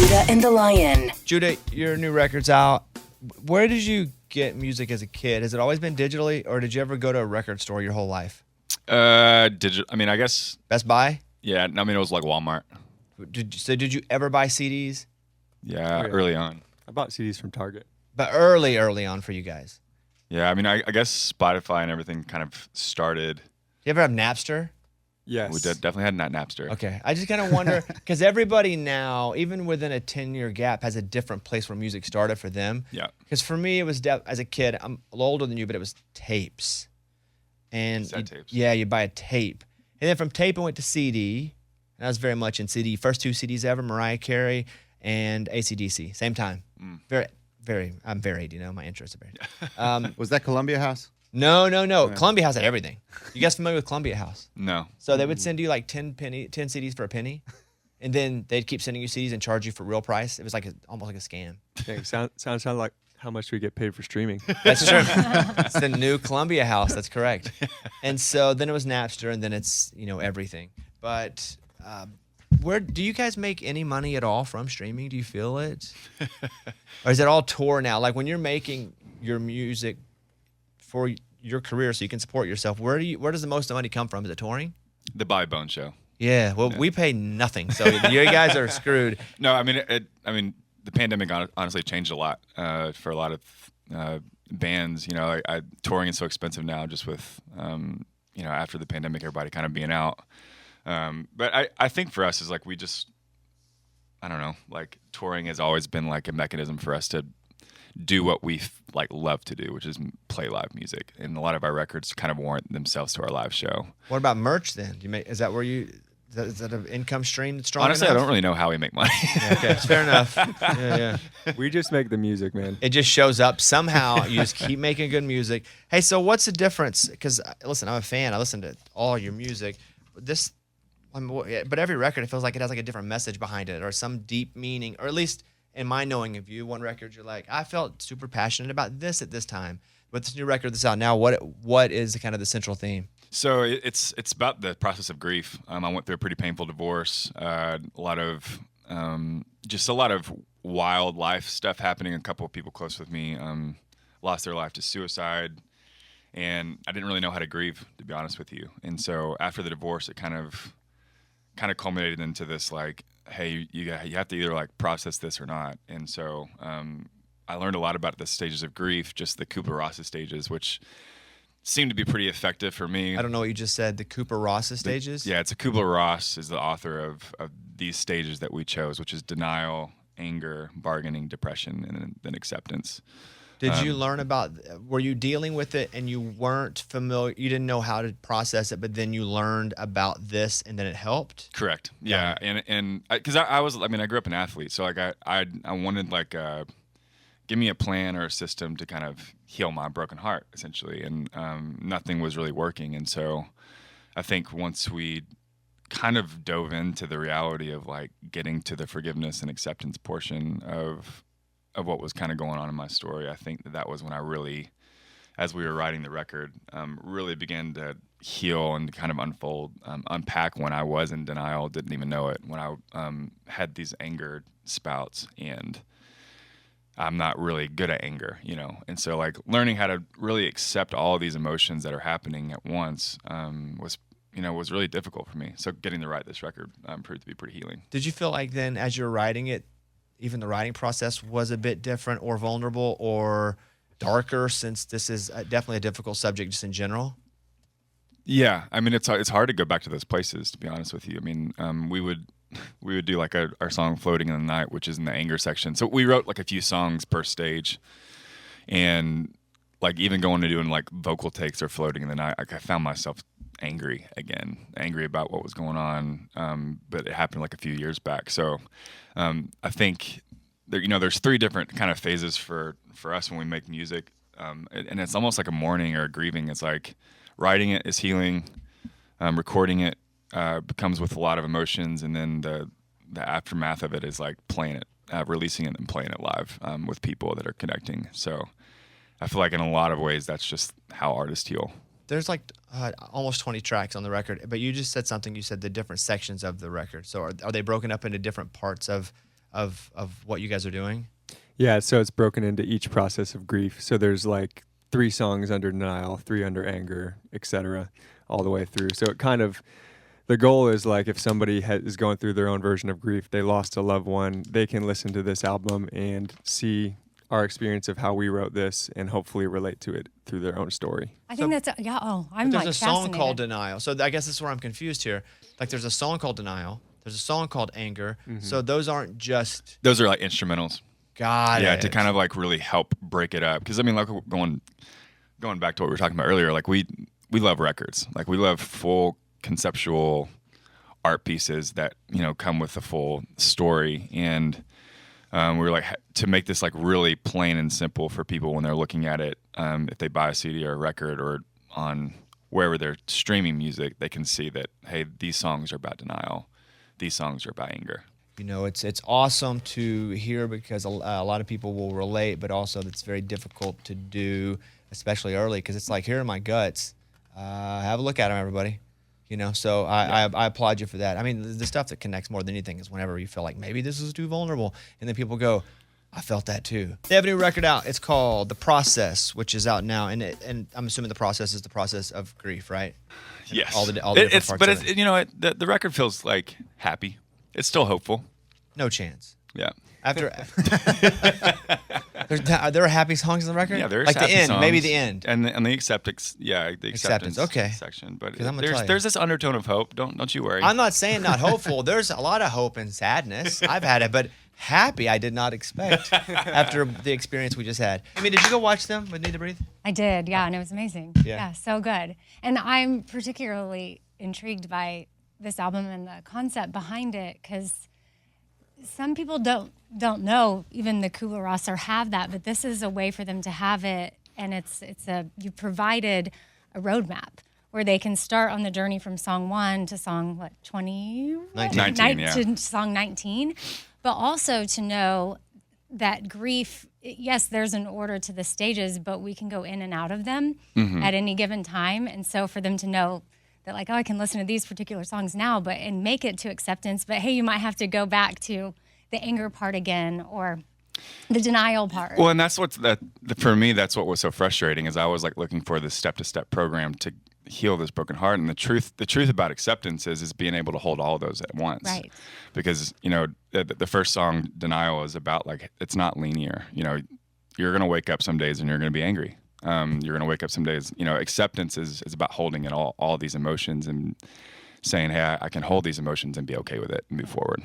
Judah and the Lion. Judah, your new record's out. Where did you get music as a kid? Has it always been digitally, or did you ever go to a record store your whole life? Digital. I mean, I guess. Best Buy? Yeah. I mean, it was like Walmart. Did you ever buy CDs? Yeah, early on. I bought CDs from Target. But early on for you guys. Yeah, I mean, I guess Spotify and everything kind of started. You ever have Napster? Yes. We definitely had Napster. Okay. I just kind of wonder, because everybody now, even within a 10-year gap, has a different place where music started for them. Yeah. Because for me, it was, as a kid, I'm a little older than you, but it was tapes. And Tapes. Yeah, you buy a tape. And then from tape, I went to CD. And I was very much in CD. First two CDs ever, Mariah Carey and AC/DC. Same time. I'm varied, my interests are varied. Was that Columbia House? No. Columbia House had everything. You guys familiar with Columbia House? No. So they would send you like 10 CDs for a penny, and then they'd keep sending you CDs and charge you for real price. It was like almost like a scam. Dang, sounds like how much we get paid for streaming. That's true. It's the new Columbia House. That's correct. And so then it was Napster, and then it's everything. But where do you guys make any money at all from streaming? Do you feel it, or is it all tour now? Like when you're making your music for your career so you can support yourself, where does the most money come from? Is it touring? The Bobby Bones Show. Yeah, well, we pay nothing, so you guys are screwed. No, I mean, the pandemic honestly changed a lot for a lot of bands. Touring is so expensive now, just with after the pandemic, everybody kind of being out. But I think for us is like I don't know, like touring has always been like a mechanism for us to do what we love to do, which is play live music, and a lot of our records kind of warrant themselves to our live show. What about merch then? Is that where is that an income stream that's strong Honestly, enough? I don't really know how we make money. Okay, fair enough. Yeah. We just make the music, man. It just shows up somehow. You just keep making good music. Hey, so what's the difference? Because listen, I'm a fan. I listen to all your music. But every record, it feels like it has like a different message behind it, or some deep meaning, or at least in my knowing of you, one record you're like, I felt super passionate about this at this time. With this new record that's out now, what is kind of the central theme? So it's about the process of grief. I went through a pretty painful divorce. A lot of wild life stuff happening. A couple of people close with me lost their life to suicide, and I didn't really know how to grieve, to be honest with you. And so after the divorce, it kind of culminated into this like, hey, you have to either like process this or not. And so I learned a lot about the stages of grief, just the Kubler-Ross stages, which seemed to be pretty effective for me. I don't know what you just said, the Kubler-Ross stages? It's a Kubler-Ross is the author of these stages that we chose, which is denial, anger, bargaining, depression, and then acceptance. Did you learn were you dealing with it and you weren't familiar, you didn't know how to process it, but then you learned about this and then it helped? Correct. Yeah. And because I grew up an athlete, so like I wanted like give me a plan or a system to kind of heal my broken heart, essentially. And nothing was really working. And so I think once we kind of dove into the reality of like getting to the forgiveness and acceptance portion of what was kind of going on in my story, I think that was when I really, as we were writing the record, really began to heal and kind of unpack when I was in denial, didn't even know it, when I had these anger spouts, and I'm not really good at anger, and so like learning how to really accept all of these emotions that are happening at once was really difficult for me. So getting to write this record proved to be pretty healing. Did you feel like then as you were writing it, even the writing process was a bit different or vulnerable or darker, since this is definitely a difficult subject just in general? Yeah, I mean, it's hard to go back to those places, to be honest with you. I mean, we would do like our song "Floating in the Night," which is in the anger section. So we wrote like a few songs per stage, and like even going to doing like vocal takes or "Floating in the Night," like I found myself angry about what was going on, but it happened like a few years back. So I think there's three different kind of phases for us when we make music, and it's almost like a mourning or a grieving. It's like writing it is healing, recording it comes with a lot of emotions, and then the aftermath of it is like playing it, releasing it and playing it live with people that are connecting. So I feel like in a lot of ways that's just how artists heal. There's like almost 20 tracks on the record, but you just said something. You said the different sections of the record. So are they broken up into different parts of of what you guys are doing? Yeah, so it's broken into each process of grief. So there's like 3 songs under denial, 3 under anger, etc., all the way through. So it kind of, the goal is like if somebody is going through their own version of grief, they lost a loved one, they can listen to this album and see our experience of how we wrote this and hopefully relate to it through their own story. I think that's, I'm There's like a song fascinated. called Denial. So I guess this is where I'm confused here. Like there's a song called Denial. There's a song called Anger. So those aren't just... Those are like instrumentals. Got Yeah, it. to kind of like really help break it up. Because I mean, like going back to what we were talking about earlier, like we love records. Like we love full conceptual art pieces that, you know, come with the full story. And we were like, to make this like really plain and simple for people when they're looking at it, if they buy a CD or a record or on wherever they're streaming music, they can see that, hey, these songs are about denial. These songs are about anger. You know, it's awesome to hear because a lot of people will relate, but also it's very difficult to do, especially early, because it's like, here are my guts. Have a look at them, everybody. You know, so I applaud you for that. I mean, the stuff that connects more than anything is whenever you feel like maybe this is too vulnerable, and then people go, I felt that too. They have a new record out. It's called The Process, which is out now, and I'm assuming the process is the process of grief, right? Yes. All the different parts of it. You know, the record feels like happy. It's still hopeful. No chance. Yeah. After are there happy songs on the record? Yeah, there's like the happy end, songs. maybe the end. and the acceptance. Yeah, the acceptance. Okay. Section. But 'Cause I'm gonna tell you. there's this undertone of hope. Don't you worry. I'm not saying not hopeful. There's a lot of hope and sadness. I've had it, but happy I did not expect after the experience we just had. I mean, did you go watch them with Need to Breathe? I did, yeah, and it was amazing. Yeah. So good. And I'm particularly intrigued by this album and the concept behind it, because some people don't know even the Kubler Ross or have that, but this is a way for them to have it, and you provided a roadmap where they can start on the journey from song 1 to song 20? 19, yeah. To song 19, but also to know that grief, yes, there's an order to the stages, but we can go in and out of them at any given time. And so for them to know that, like, oh, I can listen to these particular songs now, and make it to acceptance, but hey, you might have to go back to the anger part again or the denial part. Well, and that's for me, that's what was so frustrating, is I was like looking for this step-to-step program to heal this broken heart. And the truth about acceptance is being able to hold all of those at once. Right. Because, you know, the first song, Denial, is about like, it's not linear. You know, you're going to wake up some days and you're going to be angry. You're going to wake up some days, you know, acceptance is about holding it all these emotions and saying, hey, I can hold these emotions and be okay with it and move forward.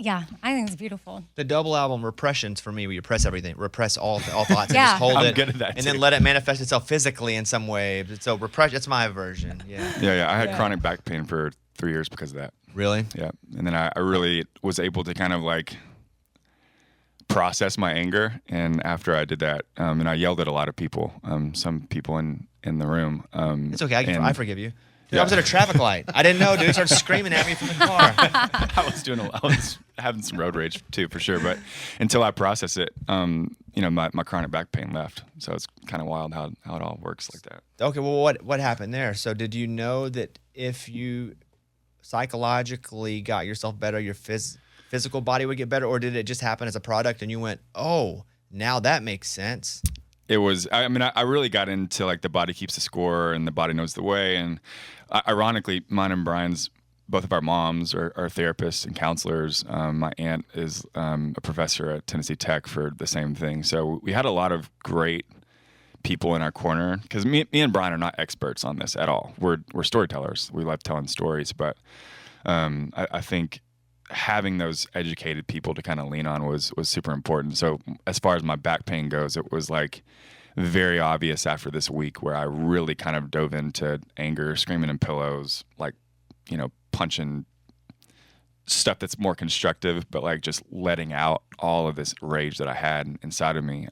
Yeah, I think it's beautiful. The double album Repressions for me, where you repress everything, repress all thoughts, Yeah. and just hold I'm it, good at that and too. then let it manifest itself physically in some way. So repression, that's my version. Yeah. Yeah. I had chronic back pain for 3 years because of that. Really? Yeah. And then I really was able to kind of like process my anger. And after I did that, and I yelled at a lot of people, some people in the room. It's okay. I forgive you. Dude, Yeah. I was at a traffic light. I didn't know, dude. He started screaming at me from the car. I was having some road rage too, for sure. But until I process it, you know, my chronic back pain left. So it's kind of wild how it all works like that. Okay, well, what happened there? So did you know that if you psychologically got yourself better, your physical body would get better, or did it just happen as a product and you went, oh, now that makes sense? It was, I mean, I really got into like the body keeps the score and the body knows the way. And ironically, mine and Brian's, both of our moms are therapists and counselors. My aunt is a professor at Tennessee Tech for the same thing. So we had a lot of great people in our corner, because me and Brian are not experts on this at all. We're storytellers. We love telling stories. But I think having those educated people to kind of lean on was super important. So as far as my back pain goes, it was like very obvious after this week where I really kind of dove into anger, screaming in pillows, like, you know, punching stuff that's more constructive, but like just letting out all of this rage that I had inside of me.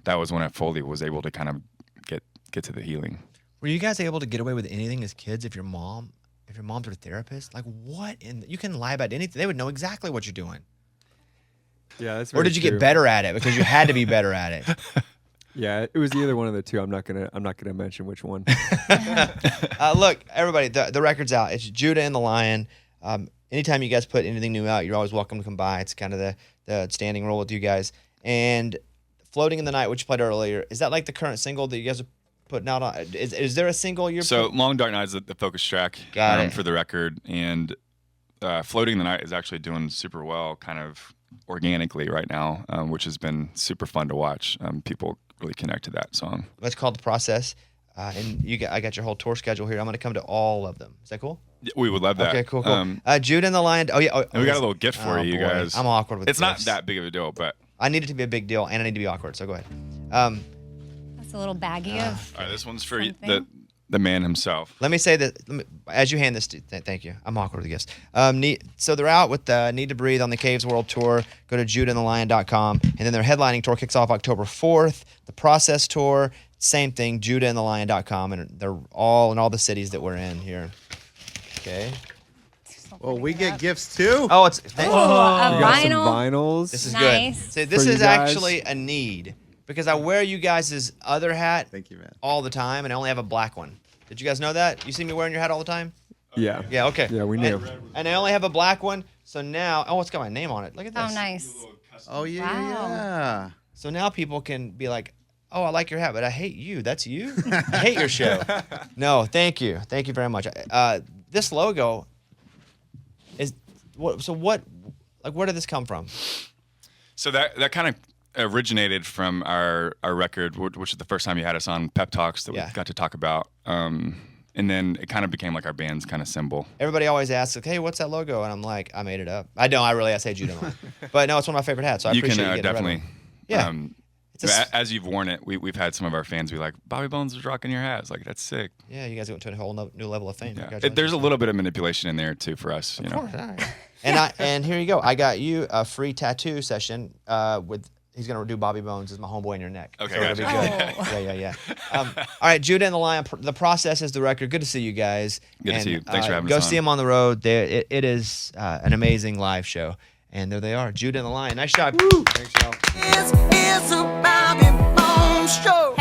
That was when I fully was able to kind of get to the healing. Were you guys able to get away with anything as kids if your mom's a therapist? Like, what? You can lie about anything. They would know exactly what you're doing. Yeah, that's Or did you get better at it because you had to be better at it? Yeah, it was either one of the two. I'm not gonna mention which one. Look, everybody, the record's out. It's Judah and the Lion. anytime you guys put anything new out, you're always welcome to come by. It's kind of the standing rule with you guys. And Floating in the Night, which you played earlier, is that like the current single that you guys are putting out on? Is there a single you're So Long Dark Night is the focus track for the record, and Floating in the Night is actually doing super well, kind of organically right now, which has been super fun to watch. People really connect to that song. It's called The Process. And I got your whole tour schedule here. I'm going to come to all of them. Is that cool? Yeah, we would love that. Okay, cool. Jude and the Lion. Oh, yeah. And we got a little gift for you guys. I'm awkward with It's not gifts. that big of a deal, but. I need it to be a big deal, and I need to be awkward, so go ahead. That's a little baggie of. All right, this one's for something. the man himself. Let me say that as you hand this to, thank you. I'm awkward with the gifts. So they're out with Need to Breathe on the Caves World Tour. Go to judeandthelion.com. And then their headlining tour kicks off October 4th. The Process Tour, same thing, judeandthelion.com. And they're all in all the cities that we're in here. Okay. Well, we get gifts too. Oh, it's A We got some vinyl. vinyls. this is Nice. good. See, this For you is guys. actually a need because I wear you guys' other hat Thank you, man. all the time, and I only have a black one. Did you guys know that? You see me wearing your hat all the time? Yeah. Yeah, okay. Yeah, we knew. And I only have a black one, so now, it's got my name on it. Look at this. Oh, nice. Oh yeah, Wow. yeah. So now people can be like, oh, I like your hat, but I hate you. That's you? I hate your show. No, thank you. Thank you very much. This logo is, where did this come from? So that kind of originated from our record, which is the first time you had us on Pep Talks that we got to talk about. And then it kind of became like our band's kind of symbol. Everybody always asks, like, hey, what's that logo? And I'm like, I made it up. I say Judah Line. But no, it's one of my favorite hats, so I You appreciate can you getting rid of definitely. it. Yeah. As you've worn it, we've had some of our fans be like, Bobby Bones was rocking your hat. It's like, that's sick. Yeah, you guys went to a whole new level of fame. Yeah. Congratulations. There's a little bit of manipulation in there too for us. Of course, all right. And here you go. I got you a free tattoo session with. He's gonna do Bobby Bones as my homeboy in your neck. Okay, so it'll be gotcha. good. Yeah. All right, Judah and the Lion. The Process is the record. Good to see you guys. Good to see you. Thanks for having go us on. see them on the road. It is an amazing live show. And there they are, Judah and the Lion. Nice job. Thanks, y'all. It's a Bobby Bones show.